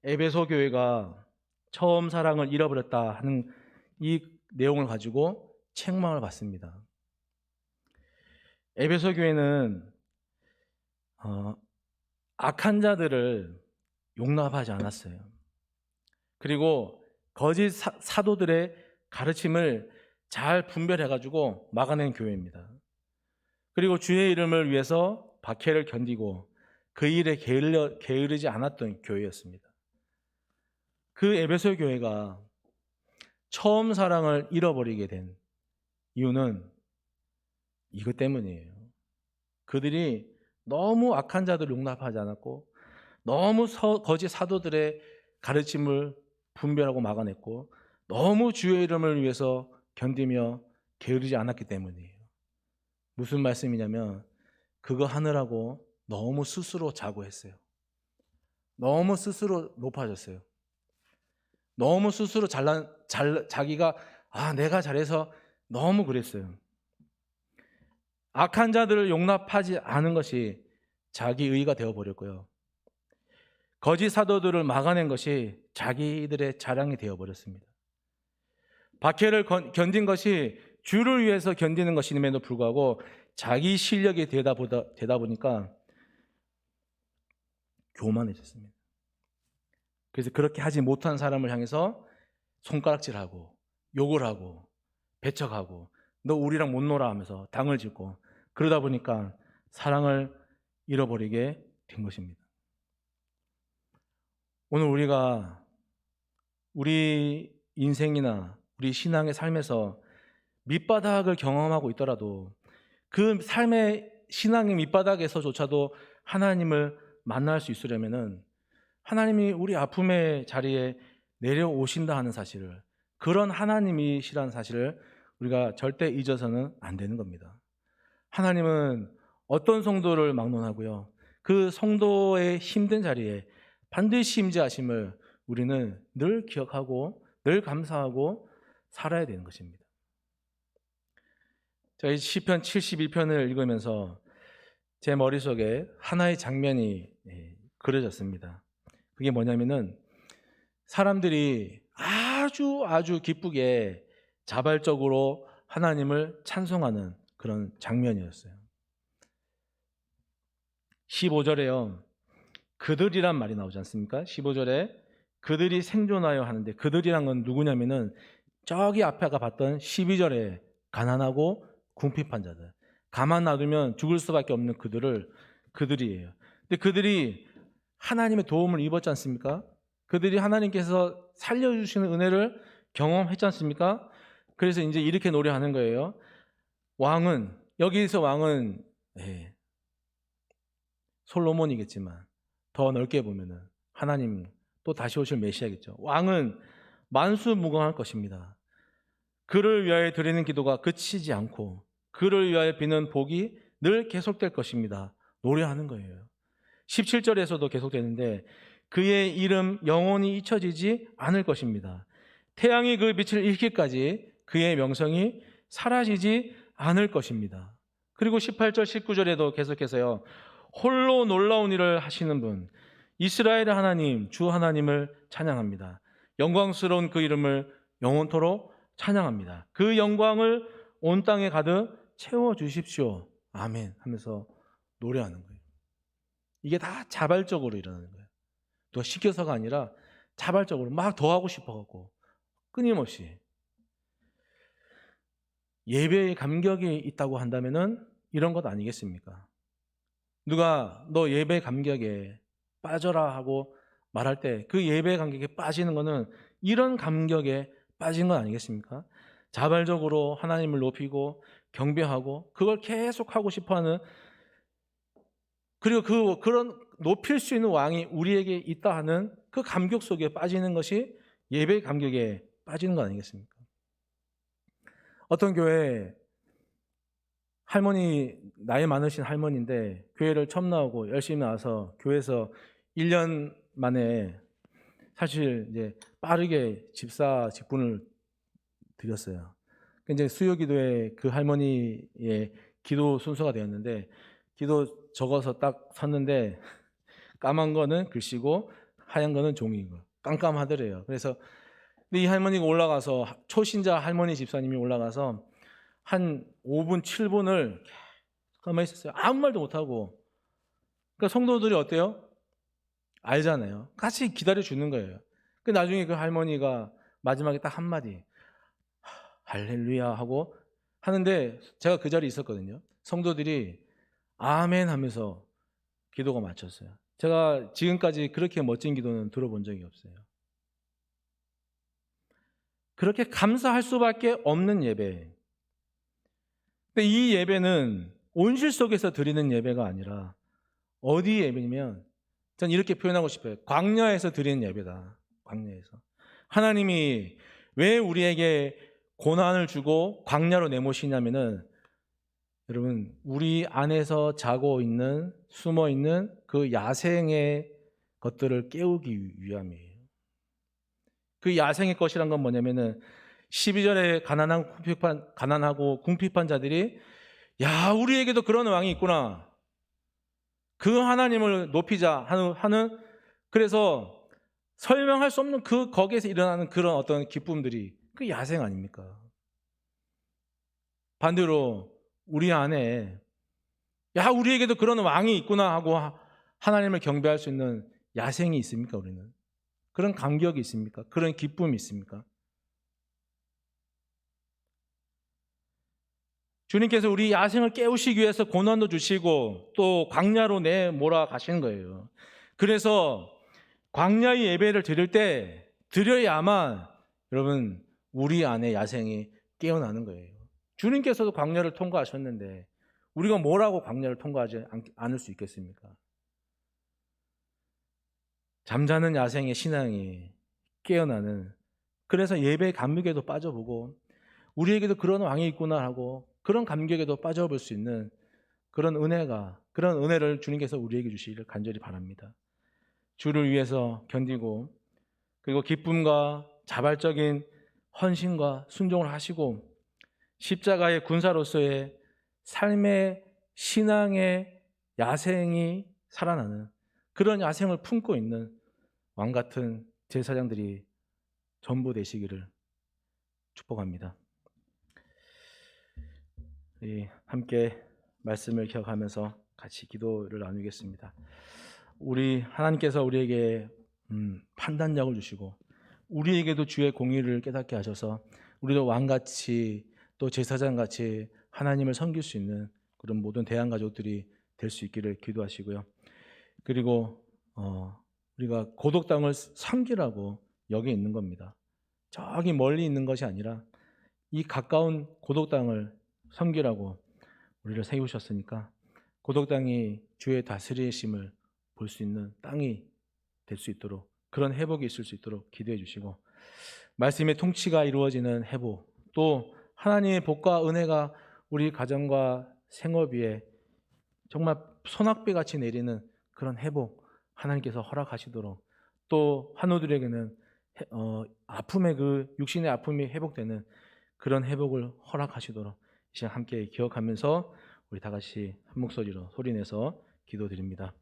에베소 교회가 처음 사랑을 잃어버렸다 하는 이 내용을 가지고 책망을 받습니다. 에베소 교회는 악한 자들을 용납하지 않았어요. 그리고 거짓 사도들의 가르침을 잘 분별해가지고 막아낸 교회입니다. 그리고 주의 이름을 위해서 박해를 견디고 그 일에 게으르지 않았던 교회였습니다. 그 에베소 교회가 처음 사랑을 잃어버리게 된 이유는 이것 때문이에요. 그들이 너무 악한 자들을 용납하지 않았고 너무 거짓 사도들의 가르침을 분별하고 막아냈고 너무 주의 이름을 위해서 견디며 게으르지 않았기 때문이에요. 무슨 말씀이냐면 그거 하느라고 너무 스스로 자고했어요. 너무 스스로 높아졌어요. 너무 스스로 자기가 내가 잘해서 너무 그랬어요. 악한 자들을 용납하지 않은 것이 자기 의가 되어버렸고요. 거짓 사도들을 막아낸 것이 자기들의 자랑이 되어버렸습니다. 박해를 견딘 것이 주를 위해서 견디는 것임에도 불구하고 자기 실력이 되다 보니까 교만해졌습니다. 그래서 그렇게 하지 못한 사람을 향해서 손가락질하고 욕을 하고 배척하고 너 우리랑 못 놀아 하면서 당을 짓고 그러다 보니까 사랑을 잃어버리게 된 것입니다. 오늘 우리가 우리 인생이나 우리 신앙의 삶에서 밑바닥을 경험하고 있더라도 그 삶의 신앙의 밑바닥에서조차도 하나님을 만날 수 있으려면은 하나님이 우리 아픔의 자리에 내려오신다 하는 사실을, 그런 하나님이시라는 사실을 우리가 절대 잊어서는 안 되는 겁니다. 하나님은 어떤 성도를 막론하고요, 그 성도의 힘든 자리에 반드시 임재하심을 우리는 늘 기억하고 늘 감사하고 살아야 되는 것입니다. 저희 시편 71편을 읽으면서 제 머릿속에 하나의 장면이 그려졌습니다. 그게 뭐냐면은 사람들이 아주 기쁘게 자발적으로 하나님을 찬송하는 그런 장면이었어요. 15절에요. 그들이란 말이 나오지 않습니까? 15절에 그들이 생존하여 하는데 그들이란 건 누구냐면은 저기 앞에 아까 봤던 12절에 가난하고 궁핍한 자들, 가만 놔두면 죽을 수밖에 없는 그들이에요. 근데 그들이 하나님의 도움을 입었지 않습니까? 그들이 하나님께서 살려주시는 은혜를 경험했지 않습니까? 그래서 이제 이렇게 노래하는 거예요. 왕은, 여기서 왕은 솔로몬이겠지만 더 넓게 보면은 하나님 또 다시 오실 메시아겠죠. 왕은 만수무강할 것입니다. 그를 위하여 드리는 기도가 그치지 않고 그를 위하여 비는 복이 늘 계속될 것입니다. 노래하는 거예요. 17절에서도 계속되는데 그의 이름 영원히 잊혀지지 않을 것입니다. 태양이 그 빛을 잃기까지 그의 명성이 사라지지 않을 것입니다. 그리고 18절 19절에도 계속해서요, 홀로 놀라운 일을 하시는 분 이스라엘의 하나님 주 하나님을 찬양합니다. 영광스러운 그 이름을 영원토록 찬양합니다. 그 영광을 온 땅에 가득 채워주십시오. 아멘 하면서 노래하는 거예요. 이게 다 자발적으로 일어나는 거예요. 또 시켜서가 아니라 자발적으로 막 더 하고 싶어갖고 끊임없이. 예배의 감격이 있다고 한다면은 이런 것 아니겠습니까? 누가 너 예배 감격에 빠져라 하고 말할 때 그 예배 감격에 빠지는 거는 이런 감격에 빠진 건 아니겠습니까? 자발적으로 하나님을 높이고 경배하고 그걸 계속 하고 싶어하는, 그리고 그런 높일 수 있는 왕이 우리에게 있다 하는 그 감격 속에 빠지는 것이 예배의 감격에 빠지는 거 아니겠습니까? 어떤 교회에 할머니, 나이 많으신 할머니인데 교회를 처음 나오고 열심히 나와서 교회에서 1년 만에 사실 이제 빠르게 집사 직분을 드렸어요. 이제 수요 기도에 그 할머니의 기도 순서가 되었는데, 기도 적어서 딱 섰는데 까만 거는 글씨고 하얀 거는 종이고 깜깜하더래요. 그래서 이 할머니가 올라가서, 초신자 할머니 집사님이 올라가서 한 5분, 7분을 가만히 있었어요. 아무 말도 못하고. 그러니까 성도들이 어때요? 알잖아요. 같이 기다려주는 거예요. 나중에 그 할머니가 마지막에 딱 한마디, 할렐루야 하고 하는데, 제가 그 자리에 있었거든요. 성도들이 아멘 하면서 기도가 마쳤어요. 제가 지금까지 그렇게 멋진 기도는 들어본 적이 없어요. 그렇게 감사할 수밖에 없는 예배. 근데 이 예배는 온실 속에서 드리는 예배가 아니라 어디 예배냐면, 전 이렇게 표현하고 싶어요. 광야에서 드리는 예배다. 광야에서. 하나님이 왜 우리에게 고난을 주고 광야로 내모시냐면은, 여러분, 우리 안에서 자고 있는, 숨어 있는 그 야생의 것들을 깨우기 위함이에요. 그 야생의 것이란 건 뭐냐면은 12절에 가난하고 궁핍한 자들이, 야, 우리에게도 그런 왕이 있구나, 그 하나님을 높이자 하는, 그래서 설명할 수 없는 그 거기에서 일어나는 그런 어떤 기쁨들이 그 야생 아닙니까? 반대로 우리 안에, 야, 우리에게도 그런 왕이 있구나 하고 하나님을 경배할 수 있는 야생이 있습니까? 우리는 그런 감격이 있습니까? 그런 기쁨이 있습니까? 주님께서 우리 야생을 깨우시기 위해서 고난도 주시고 또 광야로 내몰아 가시는 거예요. 그래서 광야의 예배를 드릴 때 드려야만 여러분 우리 안에 야생이 깨어나는 거예요. 주님께서도 광야를 통과하셨는데 우리가 뭐라고 광야를 통과하지 않을 수 있겠습니까? 잠자는 야생의 신앙이 깨어나는, 그래서 예배 감격에도 빠져보고 우리에게도 그런 왕이 있구나 하고 그런 감격에도 빠져볼 수 있는 그런 은혜를 주님께서 우리에게 주시기를 간절히 바랍니다. 주를 위해서 견디고, 그리고 기쁨과 자발적인 헌신과 순종을 하시고 십자가의 군사로서의 삶의 신앙의 야생이 살아나는 그런 야생을 품고 있는 왕 같은 제사장들이 전부 되시기를 축복합니다. 함께 말씀을 기억하면서 같이 기도를 나누겠습니다. 우리 하나님께서 우리에게 판단력을 주시고 우리에게도 주의 공의를 깨닫게 하셔서 우리도 왕같이 또 제사장같이 하나님을 섬길 수 있는 그런 모든 대한가족들이 될 수 있기를 기도하시고요. 그리고 우리가 고독 땅을 섬기라고 여기 있는 겁니다. 저기 멀리 있는 것이 아니라 이 가까운 고독 땅을 섬기라고 우리를 세우셨으니까 고독 땅이 주의 다스리심을 볼 수 있는 땅이 될 수 있도록, 그런 회복이 있을 수 있도록 기도해 주시고, 말씀의 통치가 이루어지는 회복, 또 하나님의 복과 은혜가 우리 가정과 생업 위에 정말 소낙비같이 내리는 그런 회복 하나님께서 허락하시도록, 또 환우들에게는 아픔의 그 육신의 아픔이 회복되는 그런 회복을 허락하시도록 이 시간 함께 기억하면서 우리 다 같이 한 목소리로 소리내서 기도드립니다.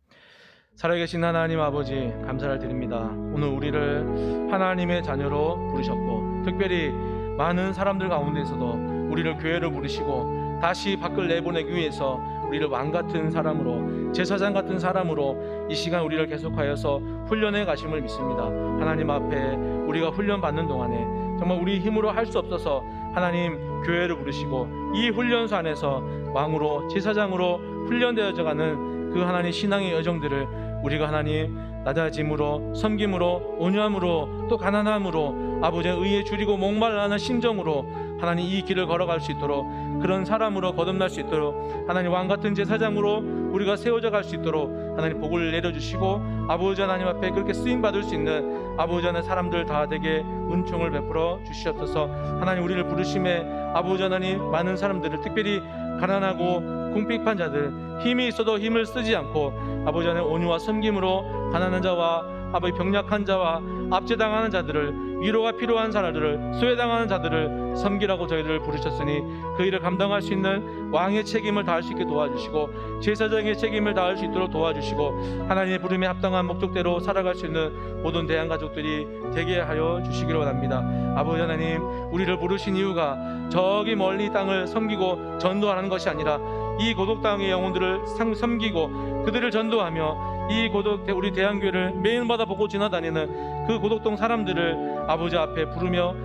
살아계신 하나님 아버지, 감사를 드립니다. 오늘 우리를 하나님의 자녀로 부르셨고, 특별히 많은 사람들 가운데서도 우리를 교회로 부르시고 다시 밖을 내보내기 위해서 우리를 왕 같은 사람으로, 제사장 같은 사람으로 이 시간 우리를 계속하여서 훈련해 가심을 믿습니다. 하나님 앞에 우리가 훈련 받는 동안에 정말 우리 힘으로 할 수 없어서 하나님 교회를 부르시고 이 훈련소 안에서 왕으로, 제사장으로 훈련되어져 가는 그 하나님 신앙의 여정들을 우리가 하나님 낮아짐으로, 섬김으로, 온유함으로, 또 가난함으로, 아버지의 의에 줄이고 목말라하는 심정으로 하나님 이 길을 걸어갈 수 있도록, 그런 사람으로 거듭날 수 있도록, 하나님 왕같은 제사장으로 우리가 세워져 갈 수 있도록 하나님 복을 내려주시고, 아버지 하나님 앞에 그렇게 쓰임받을 수 있는 아버지 하나님 사람들 다 되게 은총을 베풀어 주시옵소서. 하나님 우리를 부르심에 아버지 하나님 많은 사람들을, 특별히 가난하고 궁핍한 자들, 힘이 있어도 힘을 쓰지 않고 아버지 하나님 온유와 섬김으로 가난한 자와 아버지 병약한 자와 압제당하는 자들을, 위로가 필요한 사람들을, 소외당하는 자들을 섬기라고 저희들을 부르셨으니 그 일을 감당할 수 있는 왕의 책임을 다할 수 있게 도와주시고, 제사장의 책임을 다할 수 있도록 도와주시고, 하나님의 부름에 합당한 목적대로 살아갈 수 있는 모든 대한가족들이 되게 하여 주시기를 원합니다. 아버지 하나님, 우리를 부르신 이유가 저기 멀리 땅을 섬기고 전도하는 것이 아니라 이 고독 땅의 영혼들을 섬기고 그들을 전도하며 이 고독 우리 대한교회를 매일마다 보고 지나다니는 그 고독동 사람들을 아버지 앞에 부르며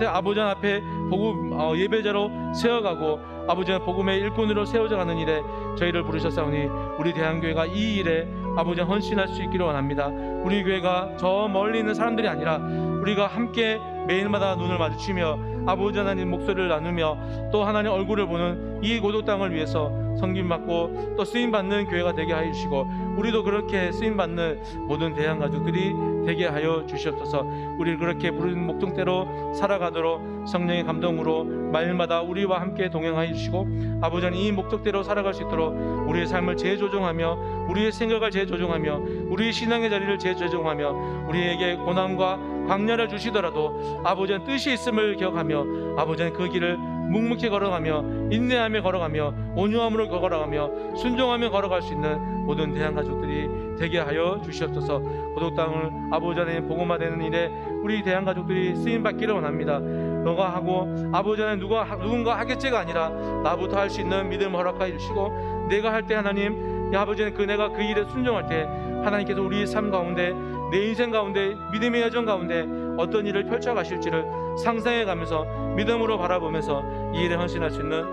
아버지 앞에 복음 예배자로 세워가고 아버지 복음의 일꾼으로 세워져 가는 일에 저희를 부르셨사오니 우리 대한교회가 이 일에 아버지 헌신할 수 있기를 원합니다. 우리 교회가 저 멀리 있는 사람들이 아니라 우리가 함께 매일마다 눈을 마주치며 아버지 하나님 목소리를 나누며 또 하나님 얼굴을 보는 이 고독 땅을 위해서 섬김받고 또 쓰임받는 교회가 되게 하여 주시고, 우리도 그렇게 쓰임받는 모든 대한가족들이 되게 하여 주시옵소서. 우리를 그렇게 부르는 목적대로 살아가도록 성령의 감동으로 말마다 우리와 함께 동행하여 주시고, 아버지 하나님 이 목적대로 살아갈 수 있도록 우리의 삶을 재조정하며 우리의 생각을 재조정하며 우리의 신앙의 자리를 재조정하며 우리에게 고난과 광야를 주시더라도 아버지의 뜻이 있음을 기억하며 아버지의 그 길을 묵묵히 걸어가며 인내하며 걸어가며 온유함으로 걸어가며 순종하며 걸어갈 수 있는 모든 대한가족들이 되게 하여 주시옵소서. 고독 땅을 아버지 하나님 복음화되는 일에 우리 대한가족들이 쓰임받기를 원합니다. 너가 하고 아버지 하나님 누군가 하겠지가 아니라 나부터 할 수 있는 믿음을 허락하여 주시고, 내가 할 때 하나님 아버지는 내가 그 일에 순종할 때 하나님께서 우리의 삶 가운데, 내 인생 가운데, 믿음의 여정 가운데 어떤 일을 펼쳐 가실지를 상상해 가면서 믿음으로 바라보면서 이 일에 헌신할 수 있는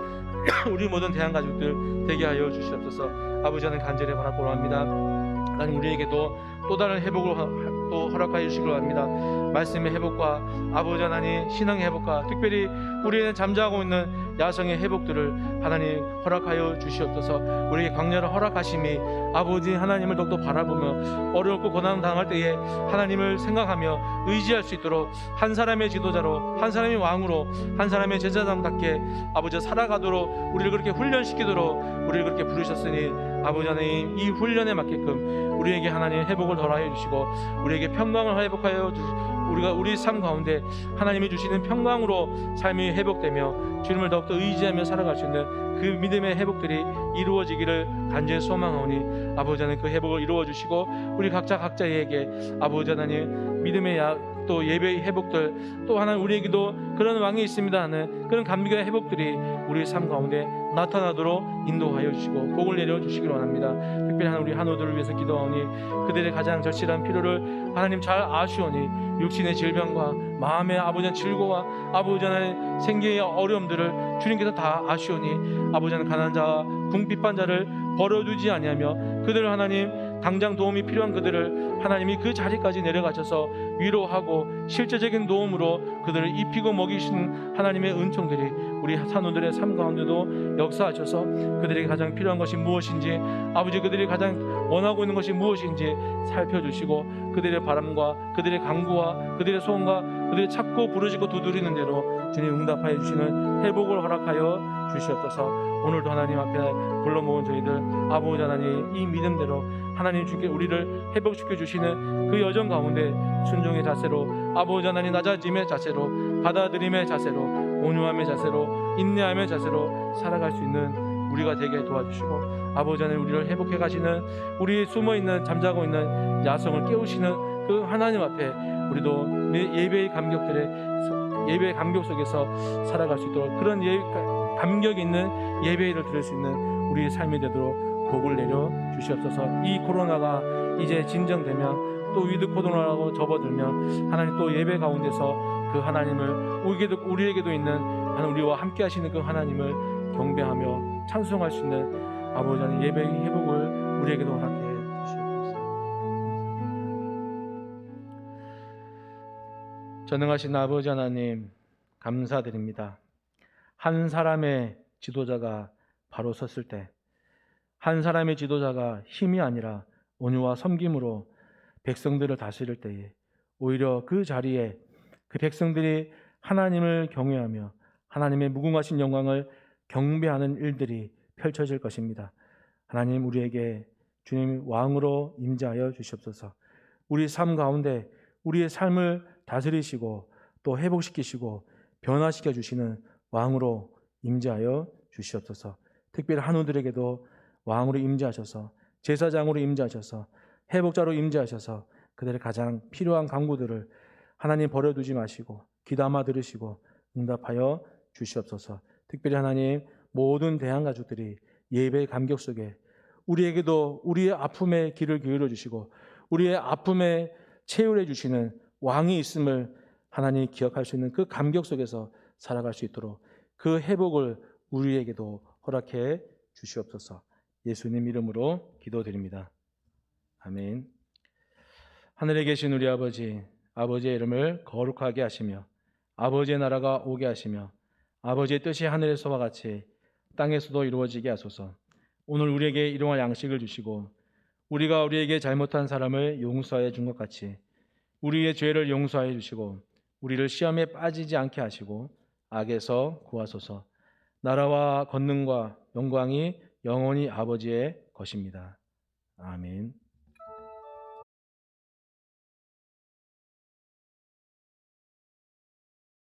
우리 모든 대한가족들 되게 하여 주시옵소서. 아버지 하나님 간절히 바라고 합니다. 하나님 우리에게도 또 다른 회복을 또 허락하여 주시기를 합니다. 말씀의 회복과 아버지 하나님 신앙의 회복과 특별히 우리는 잠자고 있는 야성의 회복들을 하나님 허락하여 주시옵소서. 우리에게 광야를 허락하심이 아버지 하나님을 더욱더 바라보며 어렵고 고난 당할 때에 하나님을 생각하며 의지할 수 있도록 한 사람의 지도자로, 한 사람의 왕으로, 한 사람의 제사장답게 아버지 살아가도록 우리를 그렇게 훈련시키도록 우리를 그렇게 부르셨으니 아버지 하나님 이 훈련에 맞게끔 우리에게 하나님 회복을 더하여 주시고 우리에게 평강을 회복하여 주시고 우리가 우리 삶 가운데 하나님이 주시는 평강으로 삶이 회복되며 주님을 더욱더 의지하며 살아갈 수 있는 그 믿음의 회복들이 이루어지기를 간절히 소망하오니 아버지 하나님 그 회복을 이루어 주시고 우리 각자에게 아버지 하나님 믿음의 또 예배의 회복들 또 하나님 우리에게도 그런 왕이 있습니다 하는 그런 감격의 회복들이 우리 삶 가운데 나타나도록 인도하여 주시고 복을 내려 주시기를 원합니다. 특별히 하나님 우리 한우들을 위해서 기도하오니 그들의 가장 절실한 필요를 하나님 잘 아시오니 육신의 질병과 마음의 아버지의 질고와 아버지 하나님 생계의 어려움들을 주님께서 다 아시오니 아버지 하나님 가난한 자와 궁핍한 자를 버려두지 아니하며 그들을 하나님 당장 도움이 필요한 그들을 하나님이 그 자리까지 내려가셔서 위로하고 실제적인 도움으로 그들을 입히고 먹이시는 하나님의 은총들이 우리 산원들의 삶 가운데도 역사하셔서 그들에게 가장 필요한 것이 무엇인지 아버지 그들이 가장 원하고 있는 것이 무엇인지 살펴주시고 그들의 바람과 그들의 간구와 그들의 소원과 그들이 찾고 부르짖고 두드리는 대로 주님 응답하여 주시는 회복을 허락하여 주시옵소서. 오늘도 하나님 앞에 불러 모은 저희들 아버지 하나님 이 믿음대로 하나님 주께 우리를 회복시켜 주시는 그 여정 가운데 순종의 자세로 아버지 하나님 낮아짐의 자세로 받아들임의 자세로 온유함의 자세로 인내함의 자세로 살아갈 수 있는 우리가 되게 도와주시고 아버지 하나님 우리를 회복해 가시는 우리 숨어있는 잠자고 있는 야성을 깨우시는 그 하나님 앞에 우리도 예배의 감격 속에서 살아갈 수 있도록 그런 감격이 있는 예배를 드릴 수 있는 우리의 삶이 되도록 복을 내려 주시옵소서. 이 코로나가 이제 진정되면 또 위드 코로나라고 접어들면 하나님 또 예배 가운데서 그 하나님을 우리에게도 있는 하나님, 우리와 함께 하시는 그 하나님을 경배하며 찬송할 수 있는 아버지 하나님 예배의 회복을 우리에게도 허락해 주시옵소서. 전능하신 아버지 하나님 감사드립니다. 한 사람의 지도자가 바로 섰을 때, 한 사람의 지도자가 힘이 아니라 온유와 섬김으로 백성들을 다스릴 때에 오히려 그 자리에 그 백성들이 하나님을 경외하며 하나님의 무궁하신 영광을 경배하는 일들이 펼쳐질 것입니다. 하나님, 우리에게 주님 왕으로 임재하여 주시옵소서. 우리 삶 가운데 우리의 삶을 다스리시고 또 회복시키시고 변화시켜 주시는 왕으로 임재하여 주시옵소서. 특별히 한우들에게도 왕으로 임재하셔서 제사장으로 임재하셔서 회복자로 임재하셔서 그들의 가장 필요한 간구들을 하나님 버려두지 마시고 귀담아 들으시고 응답하여 주시옵소서. 특별히 하나님, 모든 대한 가족들이 예배의 감격 속에 우리에게도 우리의 아픔에 귀를 기울여 주시고 우리의 아픔에 채울해 주시는 왕이 있음을 하나님 기억할 수 있는 그 감격 속에서 살아갈 수 있도록 그 회복을 우리에게도 허락해 주시옵소서. 예수님 이름으로 기도드립니다. 아멘. 하늘에 계신 우리 아버지, 아버지의 이름을 거룩하게 하시며 아버지의 나라가 오게 하시며 아버지의 뜻이 하늘에서와 같이 땅에서도 이루어지게 하소서. 오늘 우리에게 일용할 양식을 주시고 우리가 우리에게 잘못한 사람을 용서해 준 것 같이 우리의 죄를 용서해 주시고 우리를 시험에 빠지지 않게 하시고 악에서 구하소서. 나라와 권능과 영광이 영원히 아버지의 것입니다. 아멘.